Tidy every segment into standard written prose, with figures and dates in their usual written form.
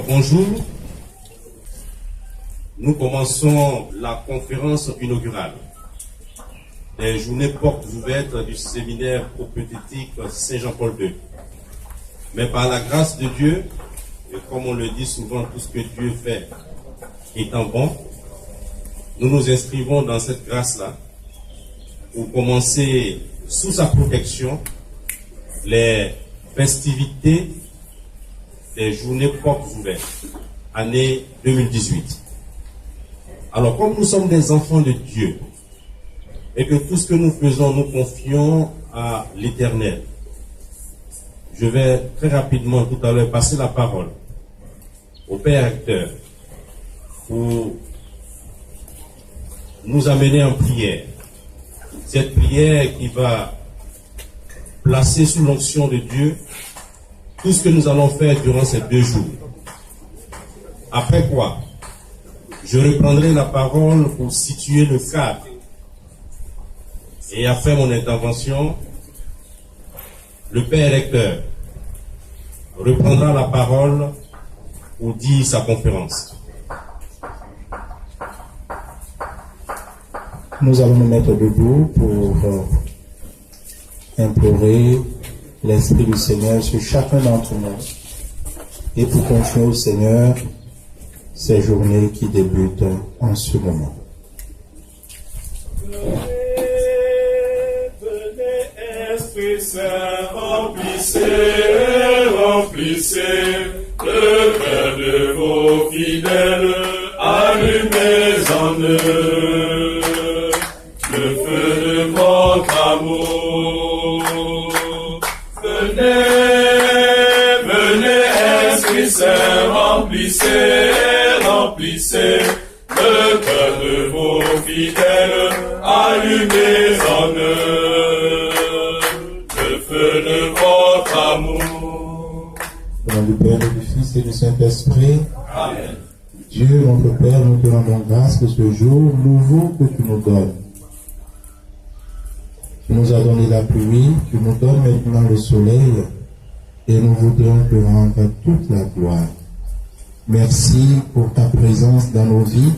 Alors bonjour, nous commençons la conférence inaugurale des journées portes ouvertes du séminaire prophétique Saint-Jean-Paul II. Mais par la grâce de Dieu, et comme on le dit souvent, tout ce que Dieu fait étant bon, nous nous inscrivons dans cette grâce-là pour commencer sous sa protection les festivités des journées portes ouvertes, année 2018. Alors, comme nous sommes des enfants de Dieu, et que tout ce que nous faisons, nous confions à l'Éternel, je vais très rapidement tout à l'heure passer la parole au Père Recteur pour nous amener en prière. Cette prière qui va placer sous l'onction de Dieu tout ce que nous allons faire durant ces 2 jours. Après quoi, je reprendrai la parole pour situer le cadre. Et après mon intervention, le Père Recteur reprendra la parole pour dire sa conférence. Nous allons nous mettre debout pour implorer l'Esprit du Seigneur sur chacun d'entre nous et pour confier au Seigneur ces journées qui débutent en ce moment. Venez, Esprit Saint, remplissez le cœur de vos fidèles, allumez en eux le feu de votre amour. Venez, Esprit Saint, remplissez le cœur de vos fidèles, allumez en eux le feu de votre amour. Au nom du Père, et du Fils et du Saint-Esprit. Amen. Dieu, notre Père, nous te rendons grâce de ce jour nouveau que tu nous donnes. Tu nous as donné la pluie, tu nous donnes maintenant le soleil, et nous voudrons te rendre toute la gloire. Merci pour ta présence dans nos vies.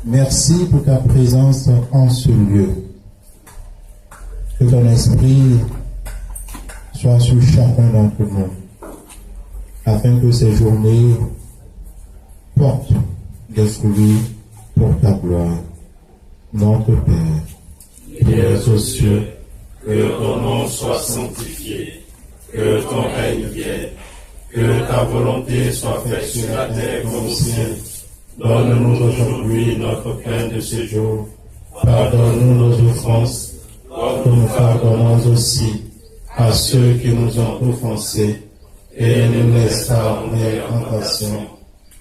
Merci pour ta présence en ce lieu. Que ton esprit soit sur chacun d'entre nous, afin que ces journées portent des fruits pour ta gloire. Notre Père, qui es aux cieux, que ton nom soit sanctifié, que ton règne vienne, que ta volonté soit faite sur la terre comme au ciel. Donne-nous aujourd'hui notre pain de ce jour. Pardonne-nous nos offenses, comme nous pardonnons aussi à ceux qui nous ont offensés. Et ne nous laisse pas entrer en tentation,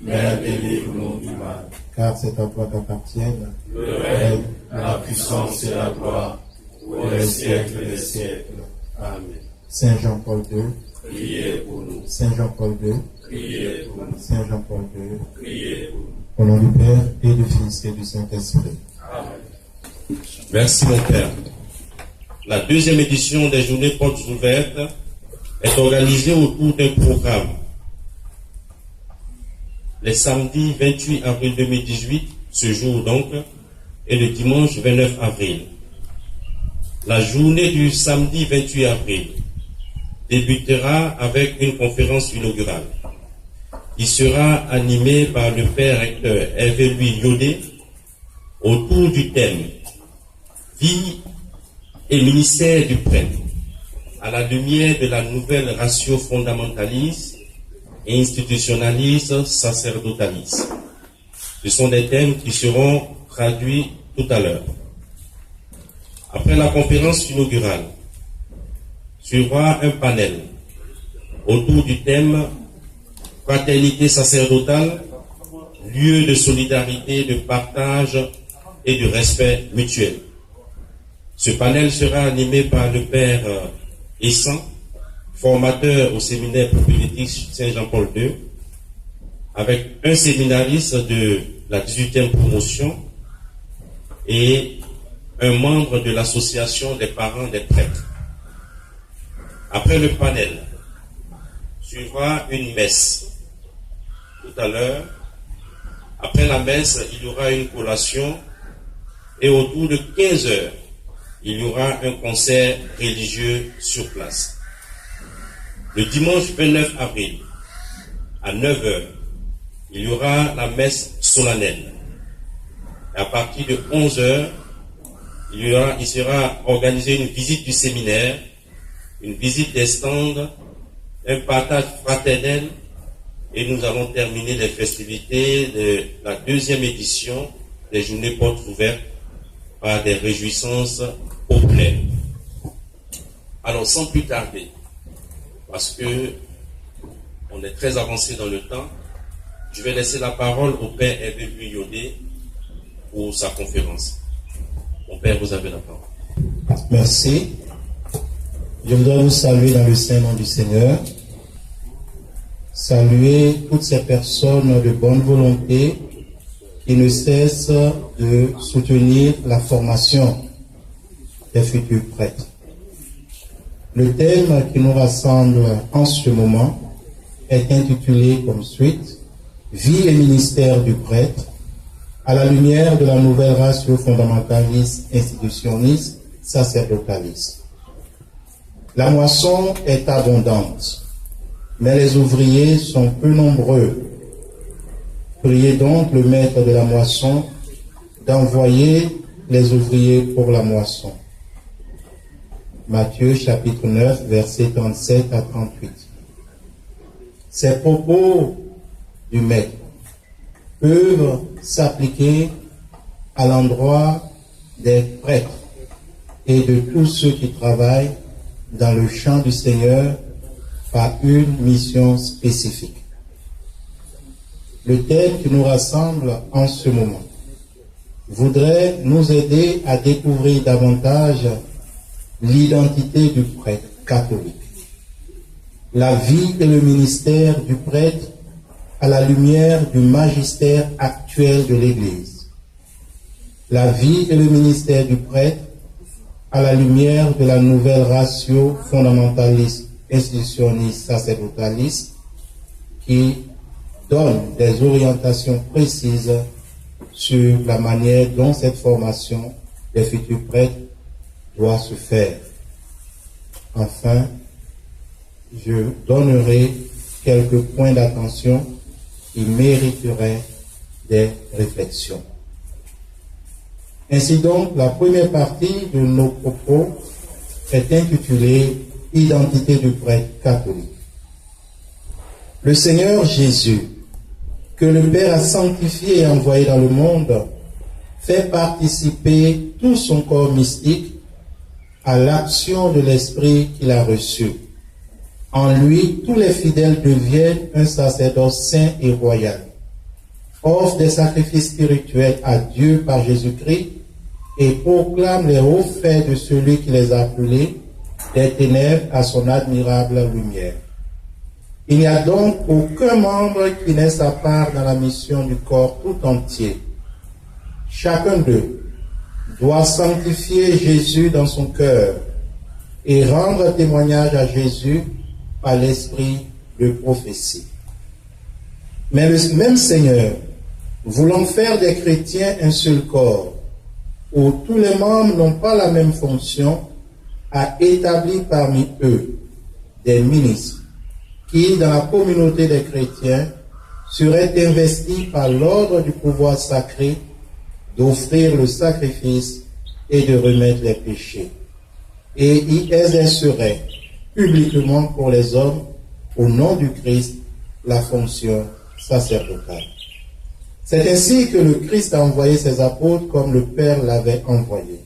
mais délivre-nous du mal. car c'est à toi qu'appartiennent Le règne, la puissance et la gloire, pour les siècles des siècles. Amen. Saint Jean-Paul II, Priez pour nous. Saint Jean-Paul II, Priez pour nous. Saint Jean-Paul II, Priez pour nous. au nom du Père et du Fils et du Saint-Esprit. Amen. Merci mon Père. La 2e édition des journées portes ouvertes est organisée autour d'un programme. Les samedis 28 avril 2018, ce jour donc, et le dimanche 29 avril. La journée du samedi 28 avril débutera avec une conférence inaugurale. Il sera animé par le Père Recteur Hervé Louis Yodé autour du thème Vie et ministère du prêtre à la lumière de la nouvelle ratio fondamentaliste et institutionnaliste sacerdotaliste. Ce sont des thèmes qui seront traduits tout à l'heure. Après la conférence inaugurale, suivra un panel autour du thème Fraternité sacerdotale, lieu de solidarité, de partage et de respect mutuel. Ce panel sera animé par le Père Essan, formateur au séminaire prophétique Saint-Jean-Paul II, avec un séminariste de la 18e promotion et un membre de l'association des parents des prêtres. Après le panel, suivra une messe tout à l'heure. Après la messe, il y aura une collation et autour de 15 heures, il y aura un concert religieux sur place. Le dimanche 29 avril, à 9 heures, il y aura la messe solennelle. À partir de 11 heures, il sera organisé une visite du séminaire, une visite des stands, un partage fraternel, et nous allons terminer les festivités de la 2e édition des journées portes ouvertes par des réjouissances populaires. Alors, sans plus tarder, parce que on est très avancé dans le temps, je vais laisser la parole au Père Hervé Buyodé pour sa conférence. Mon Père, vous avez la parole. Merci. Je voudrais vous saluer dans le saint nom du Seigneur. Saluer toutes ces personnes de bonne volonté qui ne cessent de soutenir la formation des futurs prêtres. Le thème qui nous rassemble en ce moment est intitulé comme suite « Vie et ministère du prêtre » à la lumière de la nouvelle ratio fondamentaliste, institutionniste, sacerdotaliste. La moisson est abondante, mais les ouvriers sont peu nombreux. Priez donc le maître de la moisson d'envoyer les ouvriers pour la moisson. Matthieu chapitre 9, versets 37 à 38. Ces propos du maître peuvent s'appliquer à l'endroit des prêtres et de tous ceux qui travaillent dans le champ du Seigneur par une mission spécifique. Le thème qui nous rassemble en ce moment voudrait nous aider à découvrir davantage l'identité du prêtre catholique, la vie et le ministère du prêtre à la lumière du magistère actuel de l'Église, la vie et le ministère du prêtre à la lumière de la nouvelle ratio fondamentaliste, institutionniste, sacerdotaliste qui donne des orientations précises sur la manière dont cette formation des futurs prêtres doit se faire. Enfin, je donnerai quelques points d'attention qui mériteraient des réflexions. Ainsi donc, la première partie de nos propos est intitulée « Identité du prêtre catholique ». Le Seigneur Jésus, que le Père a sanctifié et envoyé dans le monde, fait participer tout son corps mystique à l'action de l'Esprit qu'il a reçu. En lui, tous les fidèles deviennent un sacerdoce saint et royal, offrent des sacrifices spirituels à Dieu par Jésus-Christ et proclament les hauts faits de celui qui les a appelés des ténèbres à son admirable lumière. Il n'y a donc aucun membre qui n'ait sa part dans la mission du corps tout entier. Chacun d'eux doit sanctifier Jésus dans son cœur et rendre témoignage à Jésus par l'esprit de prophétie. Mais le même Seigneur, voulant faire des chrétiens un seul corps, où tous les membres n'ont pas la même fonction, a établi parmi eux des ministres qui, dans la communauté des chrétiens, seraient investis par l'ordre du pouvoir sacré d'offrir le sacrifice et de remettre les péchés, et y exerceraient publiquement pour les hommes, au nom du Christ, la fonction sacerdotale. C'est ainsi que le Christ a envoyé ses apôtres comme le Père l'avait envoyé.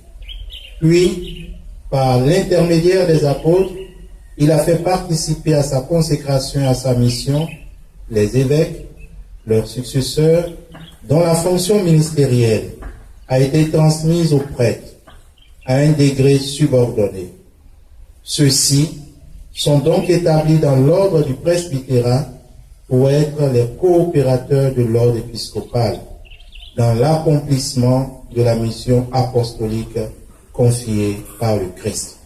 Puis, par l'intermédiaire des apôtres, il a fait participer à sa consécration et à sa mission les évêques, leurs successeurs, dont la fonction ministérielle a été transmise aux prêtres à un degré subordonné. Ceux-ci sont donc établis dans l'ordre du presbytérat pour être les coopérateurs de l'ordre épiscopal dans l'accomplissement de la mission apostolique confiée par le Christ.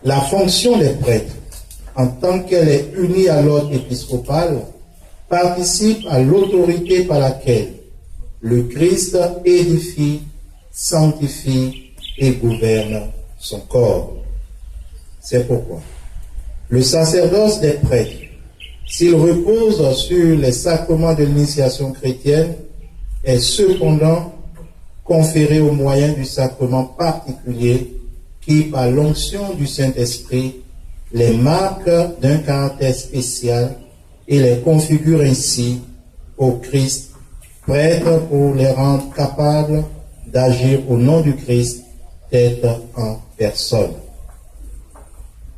La fonction des prêtres, en tant qu'elle est unie à l'ordre épiscopal, participe à l'autorité par laquelle le Christ édifie, sanctifie et gouverne son corps. C'est pourquoi le sacerdoce des prêtres, s'il repose sur les sacrements de l'initiation chrétienne, est cependant conféré au moyen du sacrement particulier qui, par l'onction du Saint-Esprit, les marque d'un caractère spécial et les configure ainsi au Christ, prêtre pour les rendre capables d'agir au nom du Christ, tête en personne.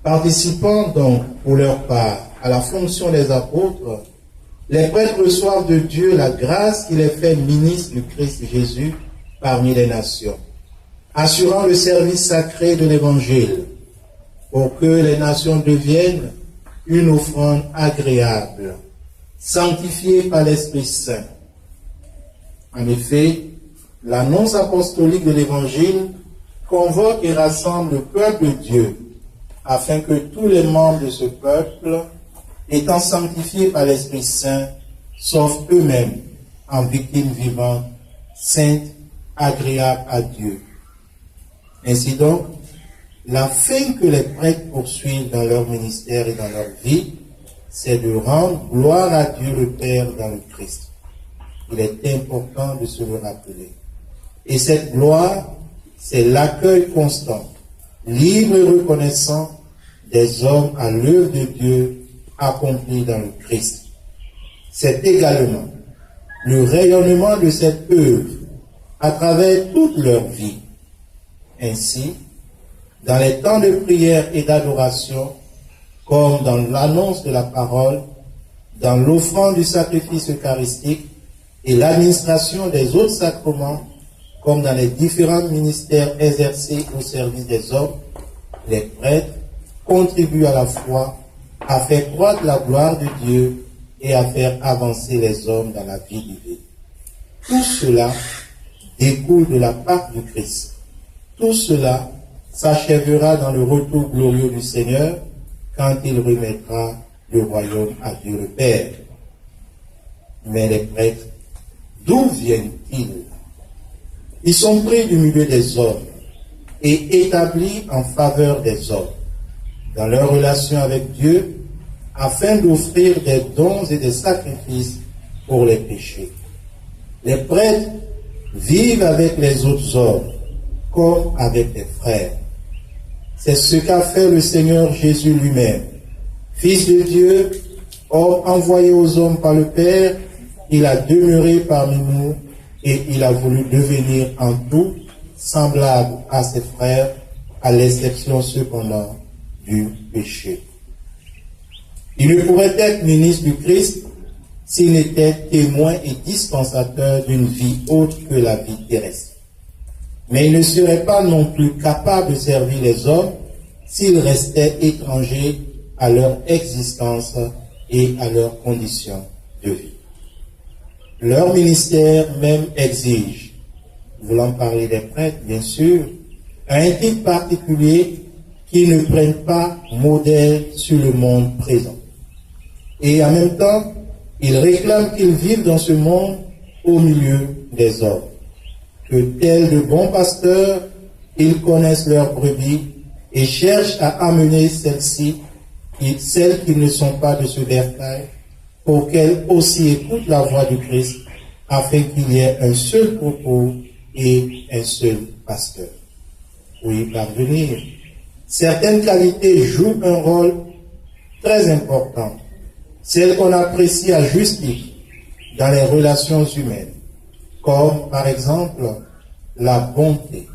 Participant donc pour leur part à la fonction des apôtres, les prêtres reçoivent de Dieu la grâce qui les fait ministres du Christ Jésus parmi les nations, assurant le service sacré de l'Évangile, pour que les nations deviennent une offrande agréable, sanctifiée par l'Esprit Saint. En effet, l'annonce apostolique de l'Évangile convoque et rassemble le peuple de Dieu, afin que tous les membres de ce peuple, étant sanctifiés par l'Esprit Saint, s'offrent eux-mêmes en victimes vivantes, saintes, agréables à Dieu. Ainsi donc, la fin que les prêtres poursuivent dans leur ministère et dans leur vie, c'est de rendre gloire à Dieu le Père dans le Christ. Il est important de se le rappeler. Et cette gloire, c'est l'accueil constant, libre et reconnaissant des hommes à l'œuvre de Dieu accomplie dans le Christ. C'est également le rayonnement de cette œuvre à travers toute leur vie. Ainsi, dans les temps de prière et d'adoration, comme dans l'annonce de la parole, dans l'offrande du sacrifice eucharistique et l'administration des autres sacrements, comme dans les différents ministères exercés au service des hommes, les prêtres contribuent à la fois à faire croître la gloire de Dieu et à faire avancer les hommes dans la vie divine. Tout cela découle de la part du Christ. Tout cela s'achèvera dans le retour glorieux du Seigneur quand il remettra le royaume à Dieu le Père. Mais les prêtres, d'où viennent-ils? Ils sont pris du milieu des hommes et établis en faveur des hommes, dans leur relation avec Dieu, afin d'offrir des dons et des sacrifices pour les péchés. Les prêtres vivent avec les autres hommes, comme avec des frères. C'est ce qu'a fait le Seigneur Jésus lui-même. Fils de Dieu, homme envoyé aux hommes par le Père, il a demeuré parmi nous et il a voulu devenir en tout semblable à ses frères, à l'exception cependant du péché. Il ne pourrait être ministre du Christ s'il n'était témoin et dispensateur d'une vie autre que la vie terrestre. Mais il ne serait pas non plus capable de servir les hommes s'il restait étranger à leur existence et à leurs conditions de vie. Leur ministère même exige, voulant parler des prêtres, bien sûr, un type particulier qui ne prenne pas modèle sur le monde présent. Et en même temps, il réclame qu'ils vivent dans ce monde au milieu des hommes. Que tels de bons pasteurs, ils connaissent leurs brebis et cherchent à amener celles-ci, celles qui ne sont pas de ce bercail, pour qu'elles aussi écoutent la voix du Christ, afin qu'il y ait un seul propos et un seul pasteur. Pour y parvenir, certaines qualités jouent un rôle très important, celles qu'on apprécie à juste titre dans les relations humaines, comme par exemple la bonté,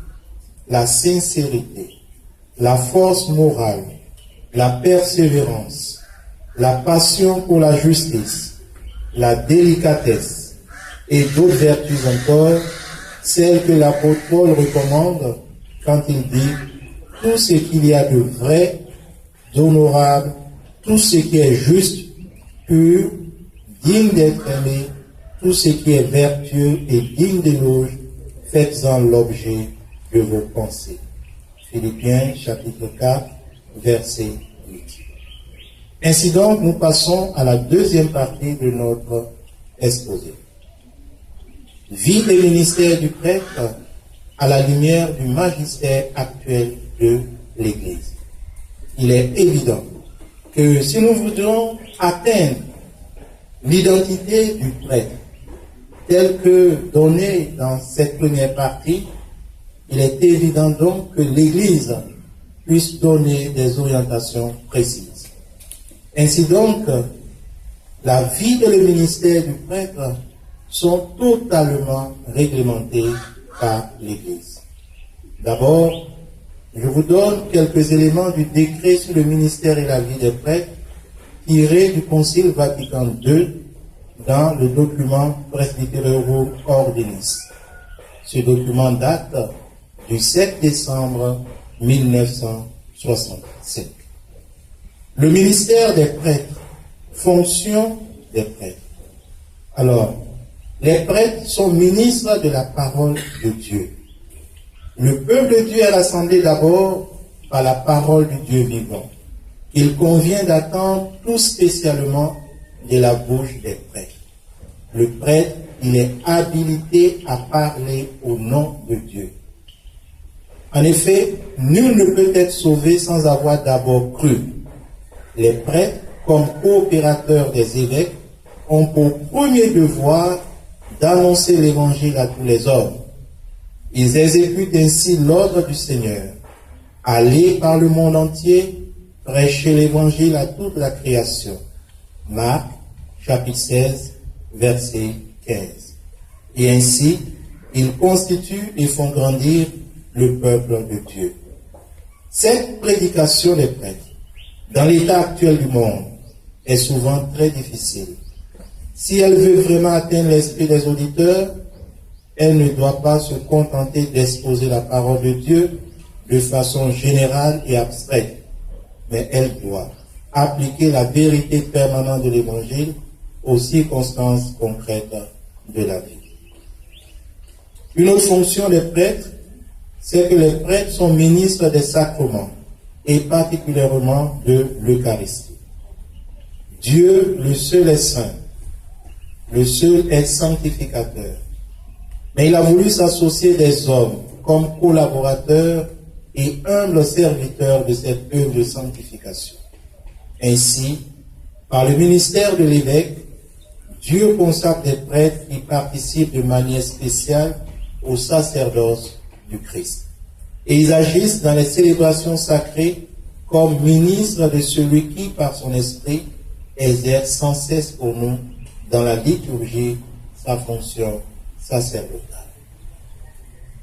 la sincérité, la force morale, la persévérance, la passion pour la justice, la délicatesse et d'autres vertus encore, celles que l'apôtre Paul recommande quand il dit « Tout ce qu'il y a de vrai, d'honorable, tout ce qui est juste, pur, digne d'être aimé, tout ce qui est vertueux et digne d'éloge, faites-en l'objet de vos pensées. » Philippiens chapitre 4, verset 8. Ainsi donc, nous passons à la deuxième partie de notre exposé. Vie et ministère du prêtre à la lumière du magistère actuel de l'Église. Il est évident que si nous voudrions atteindre l'identité du prêtre, telle que donnée dans cette première partie, il est évident donc que l'Église puisse donner des orientations précises. Ainsi donc, la vie et le ministère du prêtre sont totalement réglementés par l'Église. D'abord, je vous donne quelques éléments du décret sur le ministère et la vie des prêtres tiré du Concile Vatican II dans le document Presbyterorum Ordinis. Ce document date du 7 décembre 1965. Le ministère des prêtres, fonction des prêtres. Alors, les prêtres sont ministres de la parole de Dieu. Le peuple de Dieu est rassemblé d'abord par la parole du Dieu vivant. Il convient d'attendre tout spécialement de la bouche des prêtres. Le prêtre, il est habilité à parler au nom de Dieu. En effet, nul ne peut être sauvé sans avoir d'abord cru. Les prêtres, comme coopérateurs des évêques, ont pour premier devoir d'annoncer l'évangile à tous les hommes. Ils exécutent ainsi l'ordre du Seigneur. Allez par le monde entier, prêcher l'évangile à toute la création. Marc, chapitre 16, verset 15. Et ainsi, ils constituent et font grandir le peuple de Dieu. Cette prédication des prêtres, dans l'état actuel du monde, est souvent très difficile. Si elle veut vraiment atteindre l'esprit des auditeurs, elle ne doit pas se contenter d'exposer la parole de Dieu de façon générale et abstraite, mais elle doit appliquer la vérité permanente de l'Évangile aux circonstances concrètes de la vie. Une autre fonction des prêtres, c'est que les prêtres sont ministres des sacrements, et particulièrement de l'Eucharistie. Dieu, le seul est saint, le seul est sanctificateur. Mais il a voulu s'associer des hommes comme collaborateurs et humbles serviteurs de cette œuvre de sanctification. Ainsi, par le ministère de l'évêque, Dieu consacre des prêtres qui participent de manière spéciale au sacerdoce du Christ. Et ils agissent dans les célébrations sacrées comme ministres de celui qui, par son esprit, exerce sans cesse pour nous dans la liturgie sa fonction sacerdotale.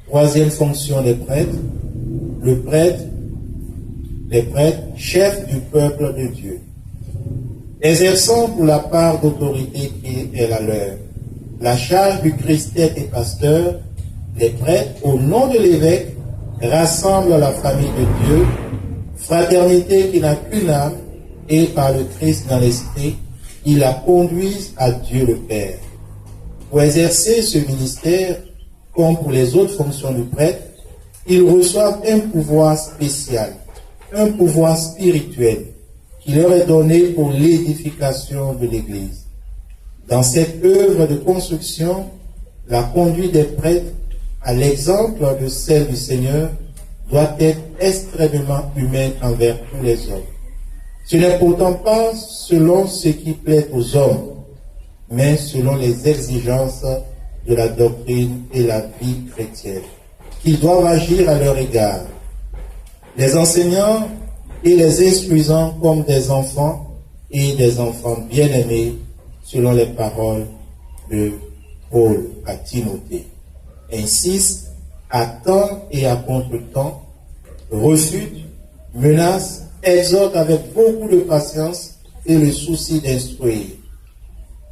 Troisième fonction des prêtres, les prêtres, chefs du peuple de Dieu. Exerçant pour la part d'autorité qui est la leur la charge du Christ tête et pasteur, les prêtres, au nom de l'évêque, rassemblent la famille de Dieu, fraternité qui n'a qu'une âme, et par le Christ dans l'esprit, ils la conduisent à Dieu le Père. Pour exercer ce ministère, comme pour les autres fonctions du prêtre, ils reçoivent un pouvoir spécial, un pouvoir spirituel, qui leur est donné pour l'édification de l'Église. Dans cette œuvre de construction, la conduite des prêtres, à l'exemple de celle du Seigneur, doit être extrêmement humaine envers tous les hommes. Ce n'est pourtant pas selon ce qui plaît aux hommes, mais selon les exigences de la doctrine et la vie chrétienne, qu'ils doivent agir à leur égard. Les enseignants et les instruisant comme des enfants et des enfants bien-aimés, selon les paroles de Paul à Timothée. Insiste à temps et à contre-temps, refute, menace, exhorte avec beaucoup de patience et le souci d'instruire.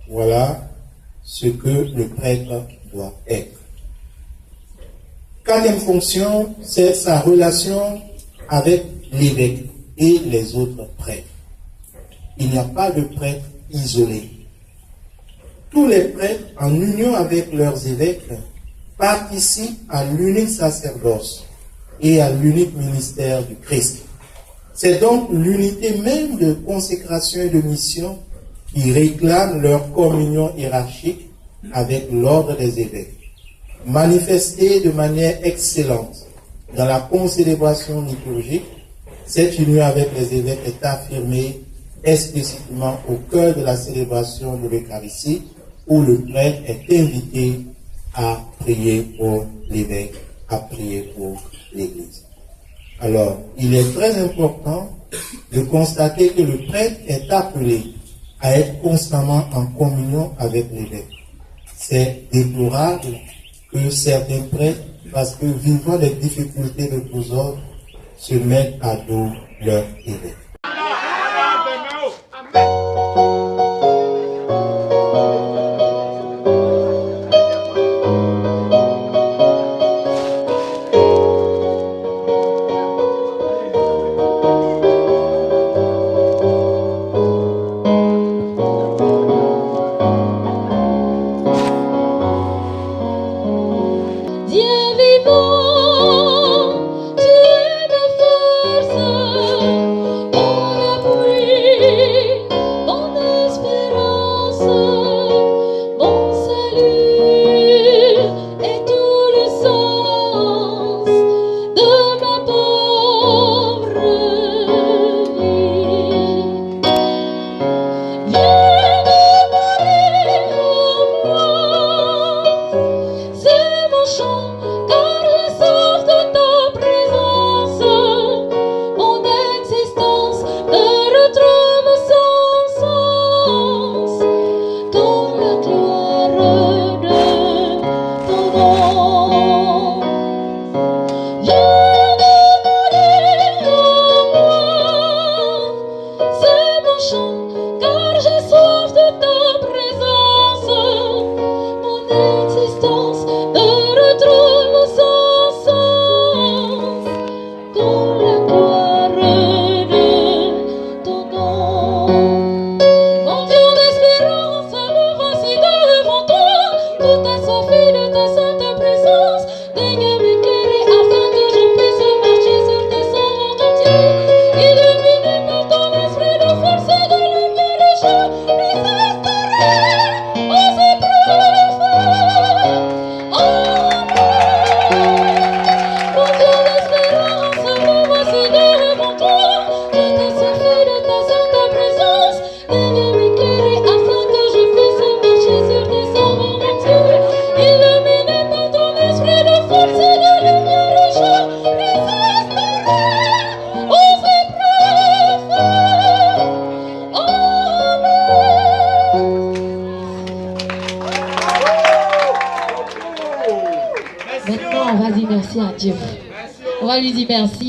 Voilà ce que le prêtre doit être. Quatrième fonction, c'est sa relation avec l'évêque et les autres prêtres. Il n'y a pas de prêtre isolé. Tous les prêtres, en union avec leurs évêques, participent à l'unique sacerdoce et à l'unique ministère du Christ. C'est donc l'unité même de consécration et de mission qui réclame leur communion hiérarchique avec l'ordre des évêques. Manifestée de manière excellente dans la concélébration liturgique, cette union avec les évêques est affirmée explicitement au cœur de la célébration de l'Eucharistie, où le prêtre est invité à prier pour l'évêque, à prier pour l'Église. Alors, il est très important de constater que le prêtre est appelé à être constamment en communion avec l'évêque. C'est déplorable que certains prêtres, parce que vivant les difficultés de tous ordres, se mettent à dos leur évêque.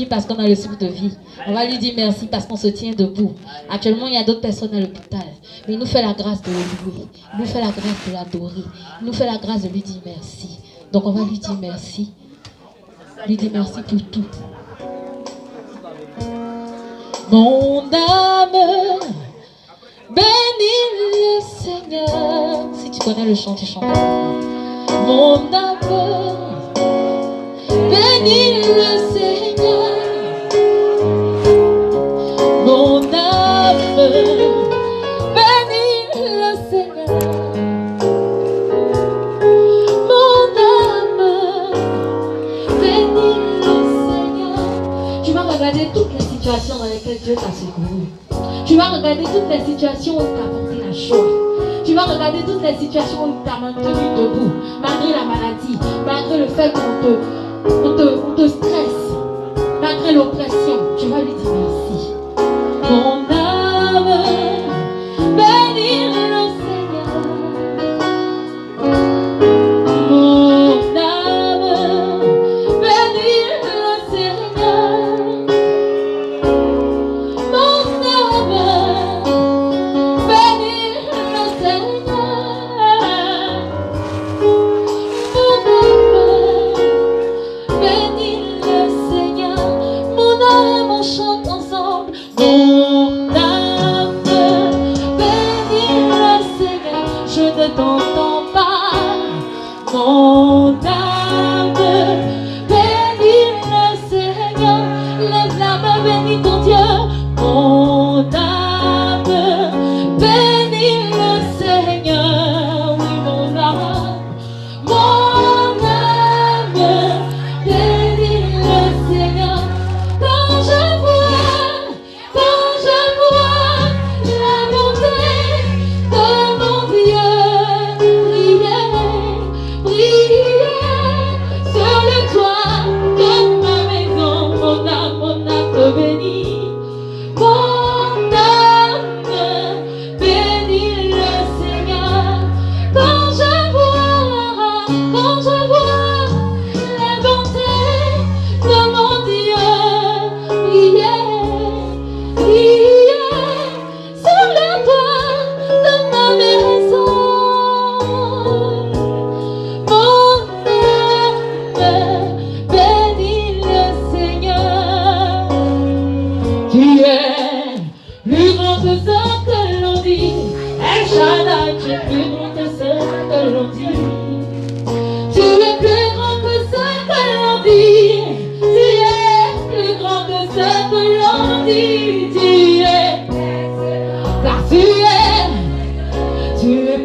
Parce qu'on a le souffle de vie. On va lui dire merci parce qu'on se tient debout. Actuellement, il y a d'autres personnes à l'hôpital. Mais il nous fait la grâce de le louer. Il nous fait la grâce de l'adorer. Il nous fait la grâce de lui dire merci. Donc on va lui dire merci. Lui dire merci pour tout. Mon âme, bénis le Seigneur. Si tu connais le chant, tu chantes. Mon âme, bénis le Seigneur. Mon âme, bénis le Seigneur. Mon âme, bénis le Seigneur. Tu vas regarder toutes les situations dans lesquelles Dieu t'a secouru. Tu vas regarder toutes les situations où il t'a apporté la joie. Tu vas regarder toutes les situations où il t'a maintenu debout, malgré la maladie, malgré le fait qu'on te stresse, malgré l'oppression. Tu vas lui dire merci. Mon âme, bénis le Seigneur. Mon âme, bénis le Seigneur. Mon âme, bénis le Seigneur. Mon âme, bénis le Seigneur. Mon âme, on chante ensemble. Mon âme, bénis le Seigneur. Je ne t'entends pas. Mon âme, bénis le Seigneur. Lève la main, bénis ton Dieu.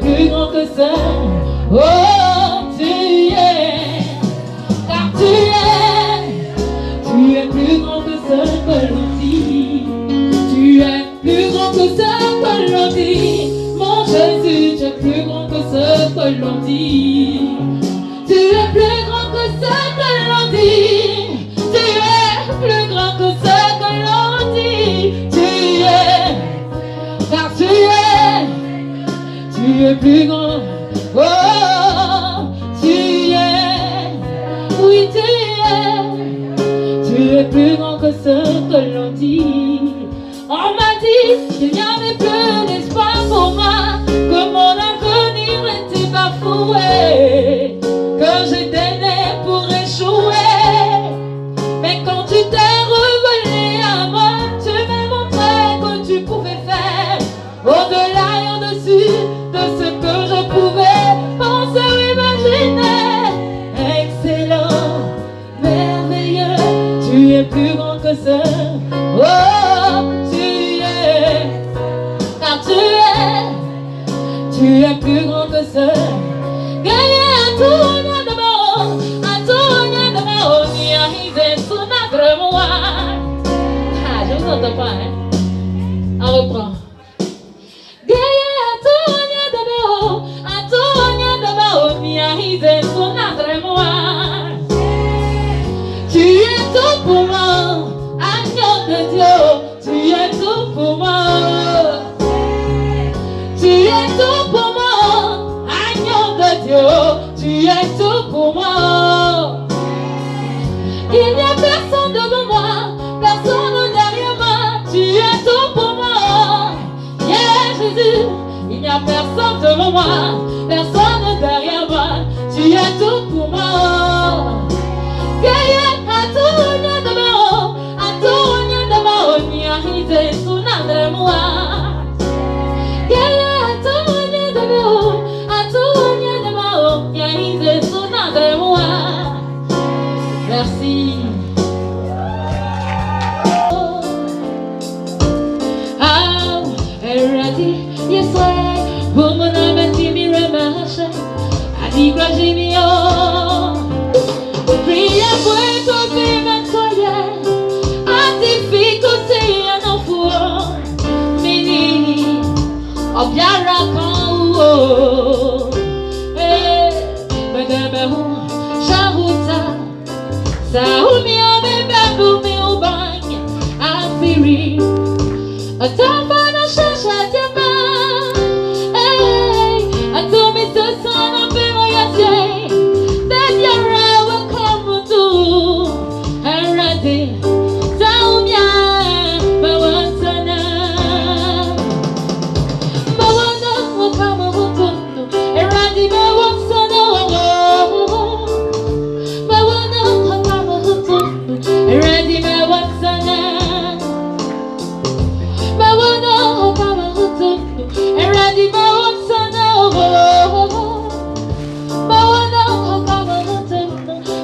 plus grand que ça. Oh, tu es, car tu es plus grand que ce que l'on dit. Tu es plus grand que ce que l'on dit. Mon Jésus, tu es plus grand que ce que l'on dit. Tu es plus grand que ce que l'on dit. Tu es plus grand que ce que l'on dit. Tu es, car tu es plus grand. Oh, tu es, oui tu es plus grand que ce que l'on dit. On m'a dit qu'il n'y avait plus d'espoir pour moi, que mon avenir était bafoué, que j'étais né pour échouer. Mais quand tu t'es révélé à moi, tu m'as montré que tu pouvais faire au-delà et au-dessus de ce que je pouvais penser ou imaginer. Excellent, merveilleux, tu es plus grand que ça. Oh, tu es plus grand que ça. Gagne à tout d'abord, ni à hiver sous notre moi. Ah, je vous entends pas, hein. On reprend. Gagne à tout d'abord, ni à hiver sous notre moi. Tu es tout pour moi, agneau de Dieu, tu es tout pour moi. Tu es tout pour moi, agneau de Dieu, tu es tout pour moi. Il n'y a personne devant moi, personne derrière moi, tu es tout pour moi. Yeah, Jésus, il n'y a personne devant moi, personne derrière moi, tu es tout pour moi. Yeah, à tout d'abord, ni à hiver sous notre moi. Merci. Ah, elle a dit, yes, ouais, pour mon âme, elle dit, mi remarche, a dit, quoi, j'ai mis, oh, prie à moi, côté, ma soye, a dit, fille, côté, un enfant, mini, oh, bien, raconte, oh, eh, madame, Charouta. Saoumi en bébé pour me au bagne à Firi. A tamba na chacha diama. Hey, a tomi to sana pe moyase. That yara will come to. Arade. Saoumia bawansana. Bawana will come to. Arade bawansana. Ready, my what's on that? My one, oh, Papa, ready, my what's on that? My one, oh, Papa,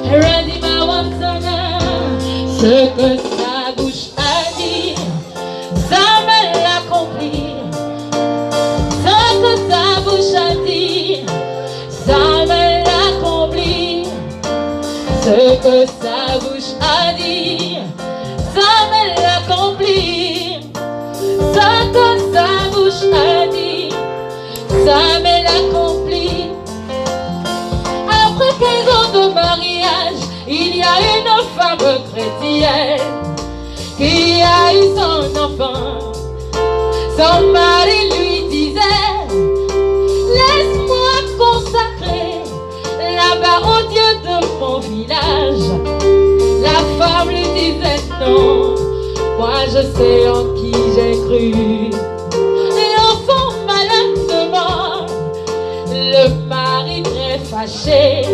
ready, my what's on that? Ce que sa bouche a dit, ça me l'accomplit. Ce que sa bouche a dit, ça me l'accomplit. Ce que sa bouche a dit, ça me l'accomplit. Ce que sa bouche a dit, ça me l'accomplit. Après 15 ans de mariage, il y a une femme chrétienne qui a eu son enfant. Son mari lui disait, laisse-moi consacrer là-bas au Dieu de mon village. La femme lui disait non, moi je sais en qui j'ai cru. L'enfant malheureusement, le mari très fâché,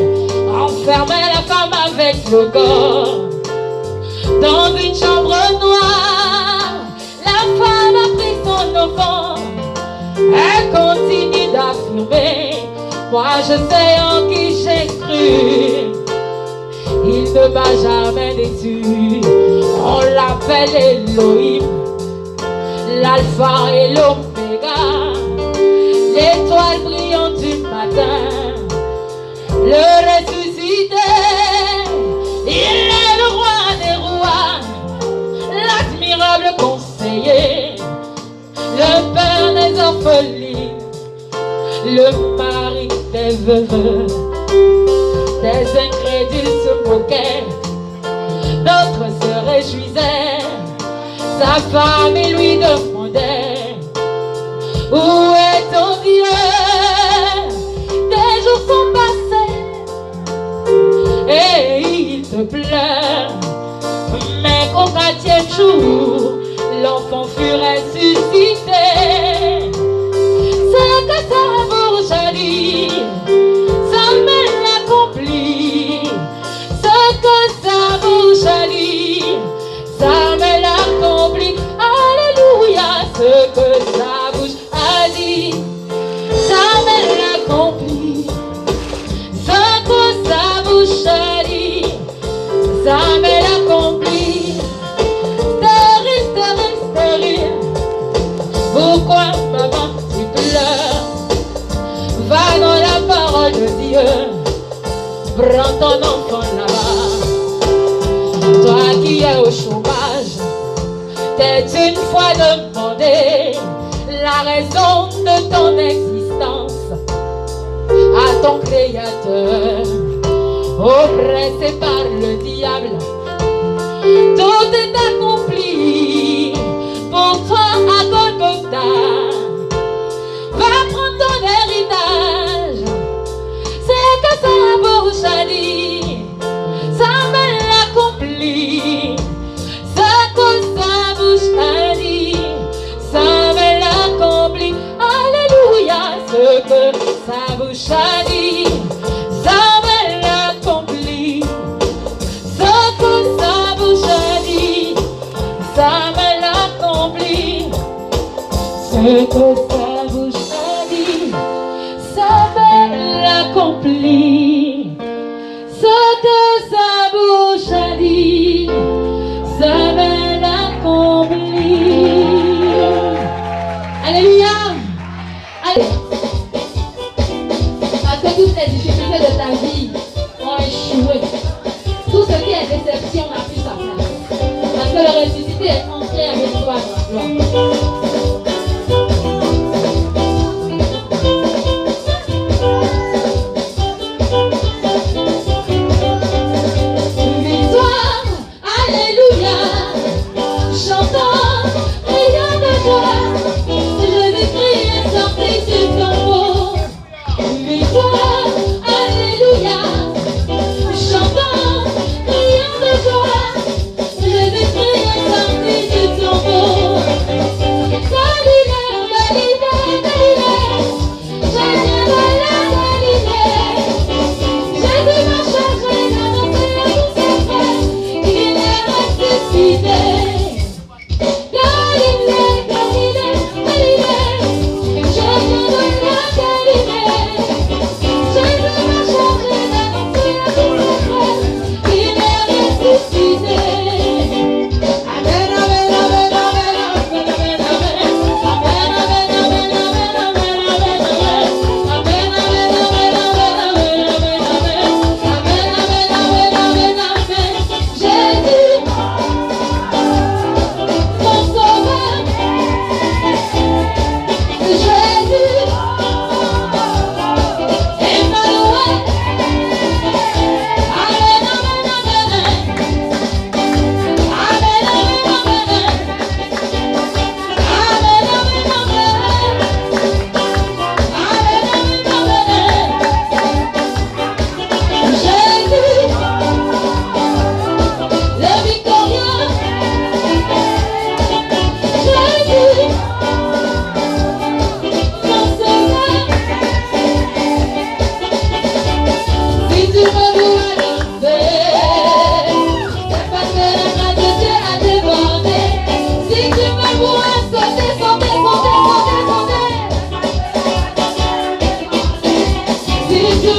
enfermait la femme avec le corps dans une chambre noire. La femme a pris son enfant, elle continue d'affirmer, moi je sais en qui j'ai cru. Il ne m'a jamais déçu. On l'appelle Elohim, l'alpha et l'oméga, l'étoile brillante matin, le ressuscité, il est le roi des rois, l'admirable conseiller, le père des orphelins, le mari des veuves, des incrédules se moquaient, d'autres se réjouissaient, sa famille lui demandait, où est ton Dieu? Des jours sont passés et il te pleure, mais qu'au 4e jour, l'enfant fut ressuscité. Ce que sa bouche a dit, sa main l'accomplit. Ce que sa bouche a dit, sa main l'accomplit. Alléluia. Ce que sa bouche a dit, sa main l'accomplit. Ce que sa bouche a dit, sa main l'accomplit. Stérile, stérile, stérile. Pourquoi maman tu pleures? Va dans la parole de Dieu. Prends ton enfant là-bas. Toi qui es au chômage, t'es une fois demandé la raison de ton existence à ton Créateur. Oppressé par le diable, tout est accompli pour toi à Golgotha. Va prendre ton héritage. C'est que sa bouche a dit, sa main l'accomplit. Ce que sa bouche a dit, sa main l'accomplit. Alléluia. Ce que sa bouche a dit, sa main l'accomplit. Ce que sa bouche a dit, sa main l'accomplit. Ce que sa bouche a dit, sa main l'accomplit. Ce que sa bouche a dit, sa main l'accomplit. Alléluia. Parce que toutes les difficultés de ta vie ont échoué. Tout ce qui est déception n'a plus sa place. Parce que le ressuscité est entré avec toi dans la gloire. Victoire, alléluia, chantons, prions de joie, Jésus-Christ est sorti du tombeau. Victoire, alléluia, chantons, prions de joie, Jésus-Christ est sorti du tombeau. Galilée, Galilée, Galilée, Jésus de la Galilée, Jésus m'a chargé d'annoncer à tous ses frères qu'il est ressuscité. Galilée, Galilée, Galilée, Jésus de la Galilée, Jésus m'a chargé d'annoncer à tous ses frères qu'il est ressuscité. Amen, amen, amen, amen, amen, amen, amen. Amen, amen, amen, amen, amen, amen, amen. Amen, amen, amen, amen, amen, amen, amen. Amen, amen, amen, amen, amen. Jésus, mon sauveur. Jésus, Emmanuel. Amen, amen, amen. Amen, amen, amen. Amen, amen, amen. Amen, amen, amen. Jésus, le victorieux. Jésus, mon sauveur. Si tu me vois danser, c'est parce que la grâce de Dieu a débordé. Si tu me vois sauter, sauter, sauter, sauter, sauter. Si tu